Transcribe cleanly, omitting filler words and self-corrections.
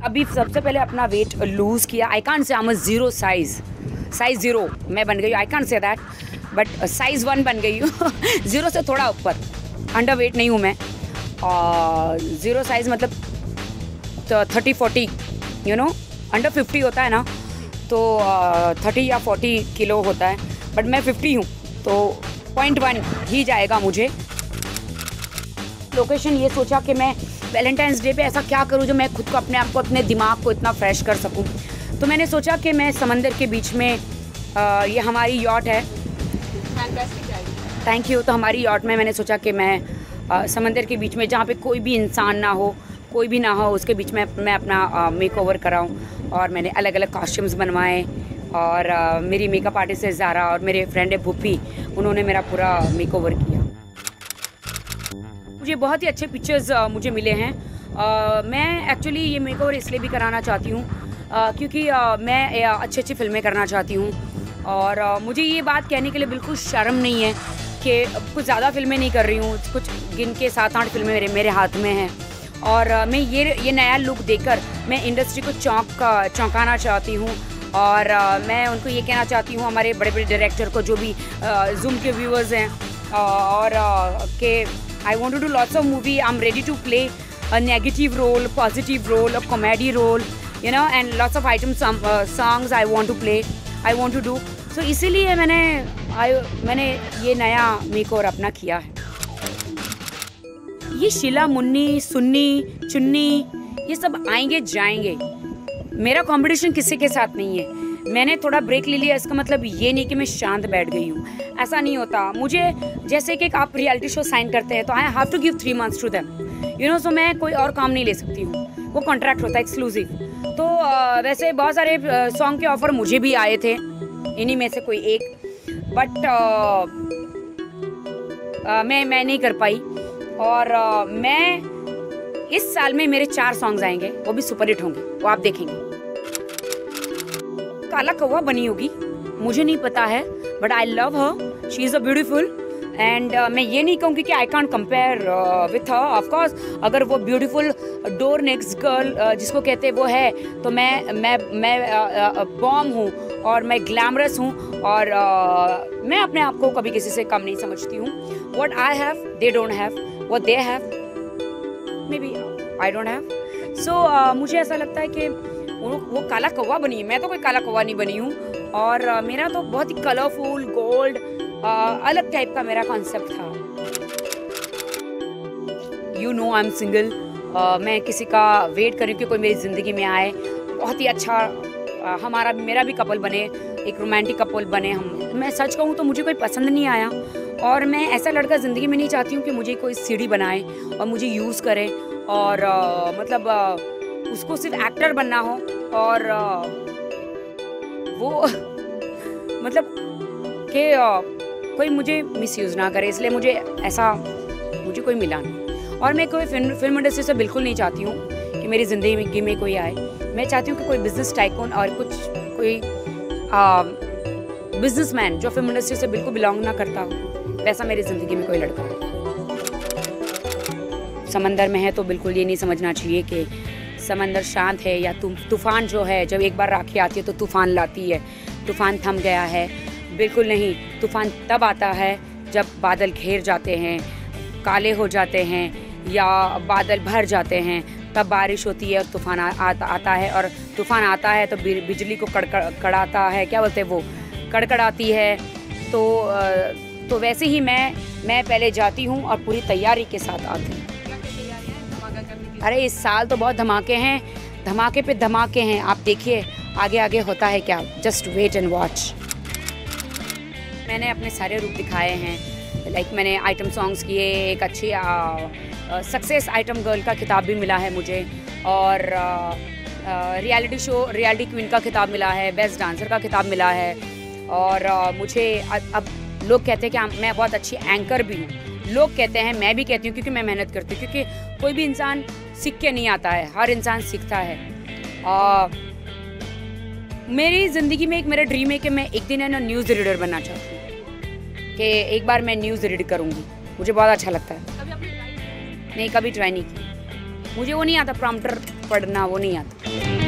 अभी सबसे पहले अपना वेट लूज़ किया। I can't say I am zero size 0 मैं बन गई हूँ। I can't say that but size 1 बन गई हूँ। 0 से थोड़ा ऊपर, अंडर वेट नहीं हूँ मैं। और 0 साइज़ मतलब 30-40 यू नो, अंडर 50 होता है ना, तो 30 या 40 किलो होता है, बट मैं 50 हूँ, तो 0.1 ही जाएगा मुझे। लोकेशन ये सोचा कि मैं वैलेंटाइंस डे पे ऐसा क्या करूँ जो मैं खुद को, अपने आप को, अपने दिमाग को इतना फ्रेश कर सकूँ। तो मैंने सोचा कि मैं समंदर के बीच में, ये हमारी यॉट है, थैंक यू। तो हमारी यॉट में मैंने सोचा कि मैं समंदर के बीच में, जहाँ पे कोई भी इंसान ना हो, कोई भी ना हो, उसके बीच में मैं अपना मेकओवर कराऊँ। और मैंने अलग अलग कॉस्ट्यूम्स बनवाए, और मेरी मेकअप आर्टिस्ट है ज़ारा, और मेरे फ्रेंड है भूपी, उन्होंने मेरा पूरा मेकओवर किया। मुझे बहुत ही अच्छे पिक्चर्स मुझे मिले हैं। मैं एक्चुअली ये मेकओवर इसलिए भी कराना चाहती हूँ क्योंकि मैं अच्छी फिल्में करना चाहती हूँ, और मुझे ये बात कहने के लिए बिल्कुल शर्म नहीं है कि कुछ ज़्यादा फिल्में नहीं कर रही हूँ, कुछ गिन के 7-8 फिल्में मेरे हाथ में हैं। और मैं ये नया लुक देकर मैं इंडस्ट्री को चौंकाना चाहती हूँ। और मैं उनको ये कहना चाहती हूँ, हमारे बड़े बड़े डायरेक्टर को, जो भी जूम के व्यूअर्स हैं, और कि I want to do lots of movie. I'm ready to play a negative role, positive role, a comedy role, you know, and lots of songs I want to play, I want to do. So इसीलिए मैंने ये नया makeover अपना किया है। ये शीला, मुन्नी, सुन्नी, चुन्नी, ये सब आएंगे जाएंगे। मेरा कंपटीशन किसी के साथ नहीं है। मैंने थोड़ा ब्रेक ले लिया, इसका मतलब ये नहीं कि मैं शांत बैठ गई हूँ, ऐसा नहीं होता। मुझे जैसे कि आप रियलिटी शो साइन करते हैं तो I have to give 3 months to them, you know. So मैं कोई और काम नहीं ले सकती हूँ, वो कॉन्ट्रैक्ट होता है एक्सक्लूसिव। तो वैसे बहुत सारे सॉन्ग के ऑफर मुझे भी आए थे, इन्हीं में से कोई एक, बट मैं नहीं कर पाई। और मैं इस साल में मेरे 4 सॉन्ग्स आएंगे, वो भी सुपर हिट होंगे, वो आप देखेंगे। काला कौवा बनी होगी, मुझे नहीं पता है, but I love her, she is a beautiful. And मैं ये नहीं कहूँगी कि I can't compare with her. Of course अगर वो ब्यूटीफुल डोर नेक्स्ट गर्ल जिसको कहते हैं वो है, तो मैं बॉम्ब हूँ, और मैं ग्लैमरस हूँ, और मैं अपने आप को कभी किसी से कम नहीं समझती हूँ। What I have they don't have, what they have maybe I don't have. So मुझे ऐसा लगता है कि वो काला कौवा बनी है, मैं तो कोई काला कौवा नहीं बनी हूँ। और मेरा तो बहुत ही कलरफुल गोल्ड अलग टाइप का मेरा कॉन्सेप्ट था। You know I am single. मैं किसी का वेट कर रही हूँ कि कोई मेरी ज़िंदगी में आए, बहुत ही अच्छा मेरा भी कपल बने, एक रोमांटिक कपल बने हम। मैं सच कहूँ तो मुझे कोई पसंद नहीं आया, और मैं ऐसा लड़का ज़िंदगी में नहीं चाहती हूँ कि मुझे कोई सीढ़ी बनाए और मुझे यूज़ करे, और मतलब उसको सिर्फ एक्टर बनना हो, और वो मतलब कि कोई मुझे मिसयूज़ ना करे, इसलिए मुझे कोई मिला नहीं। और मैं कोई फिल्म इंडस्ट्री से बिल्कुल नहीं चाहती हूँ कि मेरी ज़िंदगी में कोई आए। मैं चाहती हूँ कि कोई बिजनेस टाइकून और कोई बिजनेसमैन जो फिल्म इंडस्ट्री से बिल्कुल बिलोंग ना करता हो, वैसा मेरी ज़िंदगी में कोई लड़का हो। समंदर में है तो बिल्कुल ये नहीं समझना चाहिए कि समंदर शांत है या तूफान जो है, जब एक बार राखी आती है तो तूफान लाती है, तूफान थम गया है, बिल्कुल नहीं। तूफान तब आता है जब बादल घेर जाते हैं, काले हो जाते हैं, या बादल भर जाते हैं, तब बारिश होती है और तूफान आता है। और तूफान आता है तो बिजली को कड़ाता है, क्या बोलते हैं वो, कड़कड़ाती है। तो वैसे ही मैं पहले जाती हूँ और पूरी तैयारी के साथ आती हूँ। अरे इस साल तो बहुत धमाके हैं, धमाके पे धमाके हैं। आप देखिए आगे आगे होता है क्या, जस्ट वेट एंड वॉच। मैंने अपने सारे रूप दिखाए हैं, लाइक मैंने आइटम सॉन्ग्स किए, एक अच्छी सक्सेस आइटम गर्ल का खिताब भी मिला है मुझे, और रियलिटी क्वीन का खिताब मिला है, बेस्ट डांसर का खिताब मिला है। और मुझे अब लोग कहते हैं कि मैं बहुत अच्छी एंकर भी हूँ। लोग कहते हैं, मैं भी कहती हूँ, क्योंकि मैं मेहनत करती हूँ, क्योंकि कोई भी इंसान सीख के नहीं आता है, हर इंसान सीखता है। मेरी ज़िंदगी में एक मेरा ड्रीम है कि मैं एक दिन है ना न्यूज़ रीडर बनना चाहती हूँ, कि एक बार मैं न्यूज़ रीड करूँगी। मुझे बहुत अच्छा लगता है। कभी आपने ट्राई किया? नहीं, कभी ट्राई नहीं की। मुझे वो नहीं आता, प्रॉम्प्टर पढ़ना वो नहीं आता।